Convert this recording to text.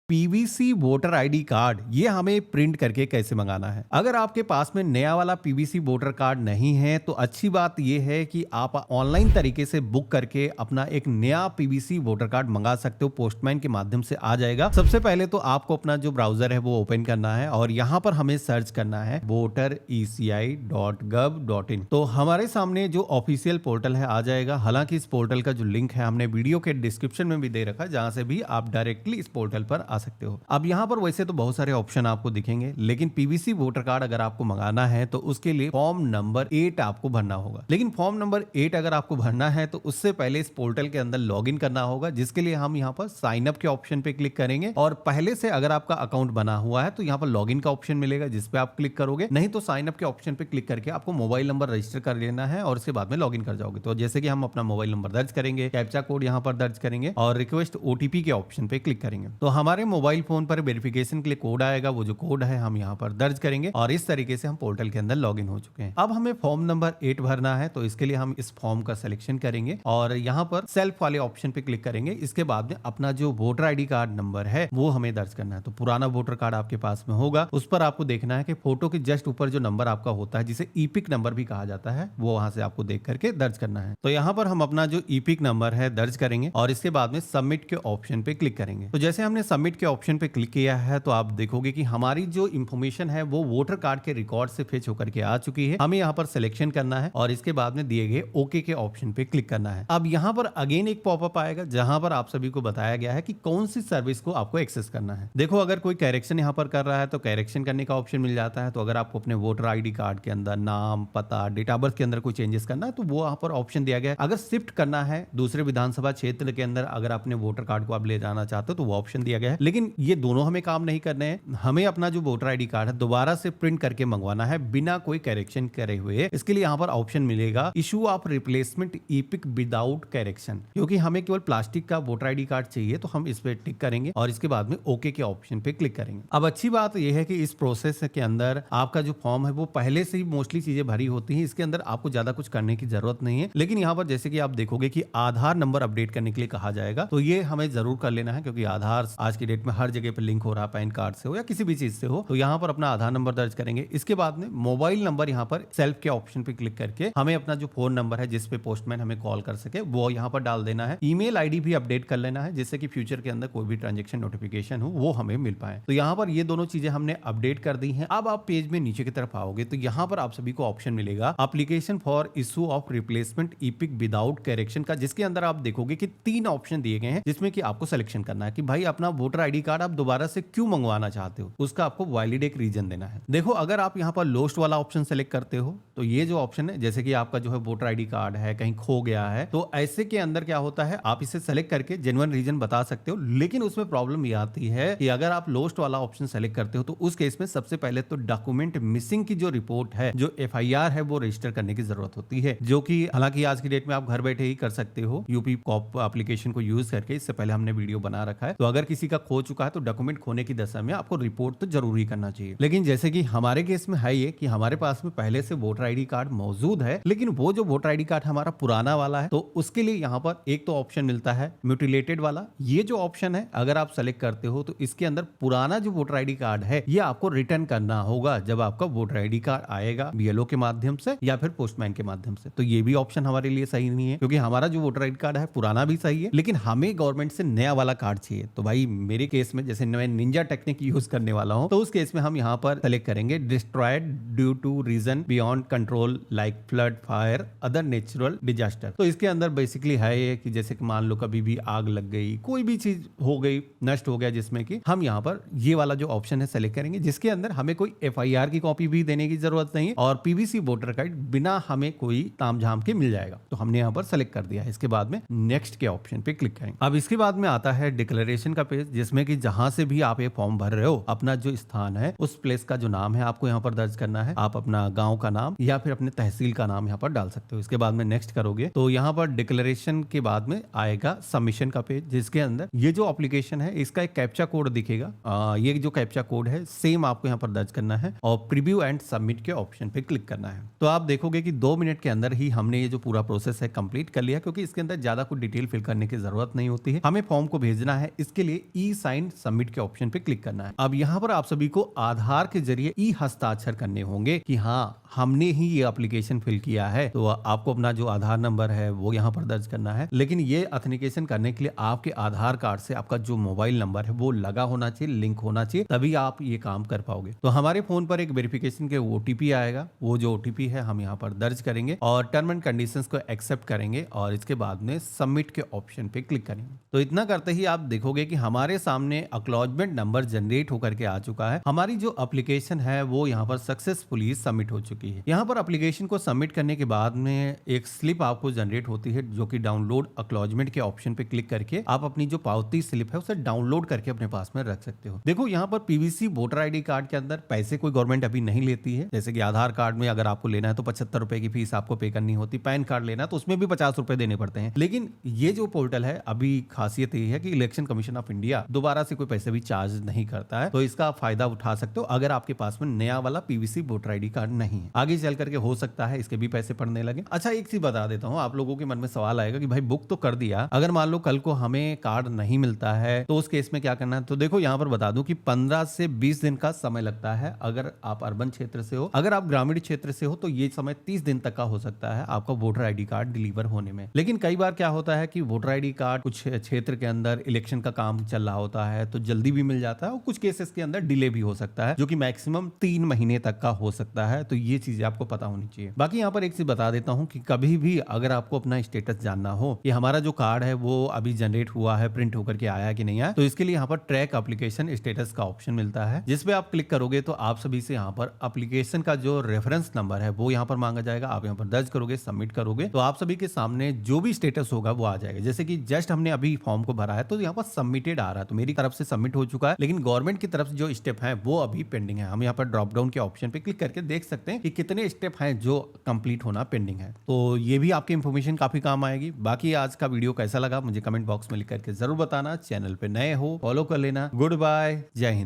PVC voter ID card ये हमें print करके कैसे मंगाना है। अगर आपके पास में नया वाला पीवीसी वोटर कार्ड नहीं है तो अच्छी बात ये है कि आप ऑनलाइन तरीके से बुक करके अपना एक नया पीवीसी वोटर कार्ड मंगा सकते हो। पोस्टमैन के माध्यम से आ जाएगा। सबसे पहले तो आपको अपना जो ब्राउजर है वो ओपन करना है और यहाँ पर हमें सर्च करना है votereci.gov.in। तो हमारे सामने जो ऑफिशियल पोर्टल है आ जाएगा। हालांकि इस पोर्टल का जो लिंक है हमने वीडियो के डिस्क्रिप्शन में भी दे रखा है, जहां से भी आप डायरेक्टली इस पोर्टल पर आ सकते हो। अब यहाँ पर वैसे तो बहुत सारे ऑप्शन आपको दिखेंगे, लेकिन पीवीसी वोटर कार्ड अगर आपको मंगाना है तो उसके लिए फॉर्म नंबर 8 आपको भरना होगा। लेकिन फॉर्म नंबर 8 अगर आपको भरना है तो उससे पहले इस पोर्टल के अंदर लॉगिन करना होगा, जिसके लिए हम यहाँ पर साइन अप के ऑप्शन पे क्लिक करेंगे। और पहले से अगर आपका अकाउंट बना हुआ है तो यहाँ पर लॉगिन का ऑप्शन मिलेगा, जिसपे आप क्लिक करोगे। नहीं तो साइन अप के ऑप्शन पे क्लिक करके आपको मोबाइल नंबर रजिस्टर कर लेना है और उसके बाद में लॉगिन कर जाओगे। तो जैसे कि हम अपना मोबाइल नंबर दर्ज करेंगे, कैप्चा कोड यहाँ पर दर्ज करेंगे और रिक्वेस्ट ओटीपी के ऑप्शन पे क्लिक करेंगे। तो हमारे मोबाइल फोन पर वेरिफिकेशन के लिए कोड आएगा। वो जो कोड है हम यहाँ पर दर्ज करेंगे और इस तरीके से हम पोर्टल के अंदर लॉगिन हो चुके हैं। अब हमें फॉर्म नंबर 8 भरना है, तो इसके लिए हम इस फॉर्म का सिलेक्शन करेंगे और यहाँ पर सेल्फ वाले ऑप्शन पे क्लिक करेंगे। इसके बाद में अपना जो वोटर आईडी कार्ड नंबर है वो हमें दर्ज करना है। तो पुराना वोटर कार्ड आपके पास में होगा, उस पर आपको देखना है कि फोटो के जस्ट ऊपर जो नंबर आपका होता है, जिसे ईपिक नंबर भी कहा जाता है, वो वहां से आपको देख करके दर्ज करना है। तो यहाँ पर हम अपना जो ईपिक नंबर है दर्ज करेंगे और इसके बाद में सबमिट के ऑप्शन पे क्लिक करेंगे। तो जैसे हमने सबमिट के ऑप्शन पे क्लिक किया है तो आप देखोगे कि हमारी जो इंफॉर्मेशन है वो वोटर कार्ड के रिकॉर्ड से फेच होकर के आ चुकी है। हमें यहाँ पर सिलेक्शन करना है और इसके बाद में दिए गए ओके के ऑप्शन पे क्लिक करना है। अब यहाँ पर अगेन एक पॉपअप आएगा, जहां पर आप सभी को बताया गया है कि कौन सी सर्विस को आपको एक्सेस करना है। देखो, अगर कोई करेक्शन यहाँ पर कर रहा है तो करेक्शन करने का ऑप्शन मिल जाता है। तो अगर आपको अपने वोटर आईडी कार्ड के अंदर नाम, पता, डेट ऑफ बर्थ के अंदर कोई चेंजेस करना है तो वो यहाँ पर ऑप्शन दिया गया है। अगर शिफ्ट करना है दूसरे विधानसभा क्षेत्र के अंदर, अगर अपने वोटर कार्ड को आप ले जाना चाहते हो तो वो ऑप्शन दिया गया है। लेकिन ये दोनों हमें काम नहीं करने हैं। हमें अपना जो वोटर आईडी कार्ड है दोबारा से प्रिंट करके मंगवाना है बिना कोई करेक्शन करे हुए। इसके लिए यहाँ पर ऑप्शन मिलेगा issue of replacement EPIC without correction, क्योंकि हमें केवल प्लास्टिक का वोटर आईडी कार्ड चाहिए। तो हम इस पे टिक करेंगे और इसके बाद में ओके के ऑप्शन पे क्लिक करेंगे। अब अच्छी बात यह है कि इस प्रोसेस के अंदर आपका जो फॉर्म है वो पहले से ही मोस्टली चीजें भरी होती हैं। इसके अंदर आपको ज्यादा कुछ करने की जरूरत नहीं है। लेकिन यहाँ पर जैसे कि आप देखोगे कि आधार नंबर अपडेट करने के लिए कहा जाएगा, तो ये हमें जरूर कर लेना है, क्योंकि आधार आज की डेट में हर जगह पर लिंक हो रहा है, पैन कार्ड से हो या किसी भी चीज से हो। तो यहाँ पर अपना आधार नंबर दर्ज करेंगे। इसके बाद में मोबाइल नंबर यहाँ पर सेल्फ के ऑप्शन पे क्लिक करके हमें अपना जो फोन नंबर है जिस पे पोस्टमैन हमें कॉल कर सके वो यहाँ पर डाल देना है। ईमेल आईडी भी अपडेट कर लेना है, जिससे कि फ्यूचर के अंदर कोई भी ट्रांजैक्शन नोटिफिकेशन हो वो हमें मिल पाए। तो यहाँ पर ये दोनों चीजें हमने अपडेट कर दी हैं। अब आप पेज में नीचे की तरफ आओगे तो यहाँ पर आप सभी को ऑप्शन मिलेगा application for issue of replacement EPIC without correction का, जिसके अंदर आप देखोगे कि 3 ऑप्शन दिए गए हैं, जिसमें कि आपको सिलेक्शन करना है कि भाई अपना वोटर आईडी कार्ड आप दोबारा से क्यों मंगवाना चाहते हो। उसका आपको वैलिड एक रीजन देना है। देखो, अगर आप यहाँ पर लोस्ट वाला ऑप्शन सेलेक्ट करते हो तो ये जो ऑप्शन है, जैसे कि आपका जो है वोटर आईडी कार्ड है कहीं खो गया है, तो ऐसे के अंदर क्या होता है, आप इसे सेलेक्ट करके जेन्युइन रीजन बता सकते हो। लेकिन उसमें प्रॉब्लम ये आती है कि अगर आप लोस्ट वाला ऑप्शन सेलेक्ट करते हो तो उस केस में सबसे पहले तो डॉक्यूमेंट मिसिंग की जो रिपोर्ट है, जो एफआईआर है, वो रजिस्टर करने की जरूरत होती है, जो कि हालांकि आज की डेट में आप घर बैठे ही कर सकते हो यूपी कॉप एप्लीकेशन को यूज करके। इससे पहले हमने वीडियो बना रखा है। तो अगर किसी का खो चुका है तो डॉक्यूमेंट खोने की दशा में आपको रिपोर्ट तो जरूरी करना चाहिए। लेकिन जैसे कि हमारे केस में है ये कि हमारे पास में पहले से वोटर आईडी कार्ड मौजूद है, लेकिन वो जो वोटर आईडी कार्ड हमारा पुराना वाला है, तो उसके लिए यहाँ पर एक तो ऑप्शन मिलता है म्यूटिलेटेड वाला। ये जो ऑप्शन है अगर आप सेलेक्ट करते हो तो इसके अंदर पुराना जो वोटर आईडी कार्ड है ये आपको रिटर्न करना होगा जब आपका वोटर आईडी कार्ड आएगा बीएलओ के माध्यम से या फिर पोस्टमैन के माध्यम से। तो ये भी ऑप्शन हमारे लिए सही नहीं है, क्योंकि हमारा जो वोटर आईडी कार्ड है पुराना भी सही है, लेकिन हमें गवर्नमेंट से नया वाला कार्ड चाहिए। तो भाई मेरे केस में जैसे मैं निंजा टेक्निक यूज करने वाला हूं, तो उस केस में हम यहाँ पर सेलेक्ट करेंगे destroyed due to reason beyond control like flood, fire, other natural disaster. तो इसके अंदर बेसिकली है ये कि जैसे कि मान लो कभी भी आग लग गई, कोई भी चीज हो गई, नष्ट हो गया, जिसमें कि हम यहाँ पर ये वाला जो ऑप्शन है सेलेक्ट करेंगे, जिसके अंदर हमें कोई एफआईआर की कॉपी भी देने की जरूरत नहीं है और पीवीसी वोटर कार्ड बिना हमें कोई तामझाम के मिल जाएगा। तो हमने यहाँ पर सेलेक्ट कर दिया है। इसके बाद में नेक्स्ट के ऑप्शन पे क्लिक करेंगे। अब इसके बाद में आता है डिक्लेरेशन का पेज, जिसमें कि जहां से भी आप ये फॉर्म भर रहे हो, अपना जो स्थान है उस प्लेस का जो नाम है आपको यहाँ पर दर्ज करना है। आप अपना गांव का नाम या फिर अपने तहसील का नाम यहाँ पर डाल सकते हो। इसके बाद में नेक्स्ट करोगे तो यहाँ पर डिक्लेरेशन के बाद में आएगा सबमिशन का पेज, जिसके अंदर ये जो एप्लीकेशन है इसका एक कैप्चा कोड दिखेगा। ये जो कैप्चा कोड है सेम आपको यहाँ पर दर्ज करना है और प्रीव्यू एंड सबमिट के ऑप्शन पे क्लिक करना है। तो आप देखोगे कि 2 मिनट के अंदर ही हमने ये जो पूरा प्रोसेस है कंप्लीट कर लिया, क्योंकि इसके अंदर ज्यादा कुछ डिटेल फिल करने की जरूरत नहीं होती है। हमें फॉर्म को भेजना है, इसके लिए ई साइन सबमिट के ऑप्शन पे क्लिक करना है। अब यहाँ पर आप सभी को आधार के जरिए ई हस्ताक्षर करने होंगे कि हाँ हमने ही ये एप्लीकेशन फिल किया है। तो आपको अपना जो आधार नंबर है वो यहाँ पर दर्ज करना है, लेकिन ये ऑथेंटिकेशन करने के लिए आपके आधार कार्ड से आपका जो मोबाइल नंबर है वो लगा होना चाहिए, लिंक होना चाहिए, तभी आप ये काम कर पाओगे। तो हमारे फोन पर एक वेरिफिकेशन के ओटीपी आएगा, वो जो ओटीपी है हम यहाँ पर दर्ज करेंगे और टर्म एंड कंडीशंस को एक्सेप्ट करेंगे और इसके बाद में सबमिट के ऑप्शन पे क्लिक करेंगे। तो इतना करते ही आप देखोगे कि हमारे सामने एक्नॉलेजमेंट नंबर जनरेट होकर के आ चुका है। हमारी जो एप्लीकेशन है वो यहाँ पर सक्सेसफुली सबमिट हो चुकी है। यहाँ पर एप्लीकेशन को सबमिट करने के बाद में एक स्लिप आपको जनरेट होती है, जो कि डाउनलोड एक्नॉलेजमेंट के ऑप्शन पे क्लिक करके आप अपनी जो पावती स्लिप है उसे डाउनलोड करके अपने पास में रख सकते हो। देखो यहाँ पर पीवीसी वोटर आईडी कार्ड के अंदर पैसे कोई गवर्नमेंट अभी नहीं लेती है। जैसे कि आधार कार्ड में अगर आपको लेना है तो 75 रुपए की फीस आपको पे करनी होती, पैन कार्ड लेना है तो उसमें भी 50 रुपए देने पड़ते हैं। लेकिन ये जो पोर्टल है अभी खासियत ये है कि इलेक्शन कमीशन ऑफ इंडिया दोबारा से कोई पैसे भी चार्ज नहीं करता है, तो इसका फायदा उठा सकते हो अगर आपके पास में नया वाला पीवीसी वोटर आईडी कार्ड नहीं है। आगे चल करके हो सकता है इसके भी पैसे पड़ने लगे। अच्छा एक चीज बता देता हूँ, आप लोगों के मन में सवाल आएगा कि भाई बुक तो कर दिया, अगर मान लो कल को हमें कार्ड नहीं मिलता है तो उस केस में क्या करना है। तो देखो यहाँ पर बता दूं कि 15 से 20 दिन का समय लगता है अगर आप अर्बन क्षेत्र से हो। अगर आप ग्रामीण क्षेत्र से हो तो ये समय 30 दिन तक का हो सकता है आपका वोटर आईडी कार्ड डिलीवर होने में। लेकिन कई बार क्या होता है कि वोटर आईडी कार्ड कुछ क्षेत्र के अंदर इलेक्शन का काम चल रहा होता है तो जल्दी भी मिल जाता है और कुछ केसेस के अंदर डिले भी हो सकता है, जो कि मैक्सिमम 3 महीने तक का हो सकता है। तो ये चीजें आपको पता होनी चाहिए। बाकी यहाँ पर एक चीज बता देता हूँ कि कभी भी अगर आपको अपना स्टेटस जानना हो कि हमारा जो कार्ड है वो अभी जनरेट हुआ है, प्रिंट होकर के आया है कि नहीं आया, तो इसके लिए यहाँ पर ट्रैक एप्लीकेशन स्टेटस का ऑप्शन मिलता है, जिसपे आप क्लिक करोगे तो आप सभी से यहाँ पर एप्लीकेशन का जो रेफरेंस नंबर है वो यहाँ पर मांगा जाएगा। आप यहाँ पर दर्ज करोगे, सबमिट करोगे तो आप सभी के सामने जो भी स्टेटस होगा वो आ जाएगा। जैसे कि जस्ट हमने अभी फॉर्म को भरा है तो यहाँ पर सबमिटेड आ रहा है, तो मेरी तरफ से सबमिट हो चुका है, लेकिन गवर्नमेंट की तरफ से जो स्टेप है वो अभी पेंडिंग है। हम यहाँ पर ड्रॉप डाउन के ऑप्शन पे क्लिक करके देख सकते हैं कि कितने स्टेप हैं जो कंप्लीट होना पेंडिंग है। तो ये भी आपकी इंफॉर्मेशन काफी काम आएगी। बाकी आज का वीडियो कैसा लगा मुझे कमेंट बॉक्स में लिख करके जरूर बताना। चैनल पे नए हो फॉलो कर लेना। गुड बाय, जय हिंद।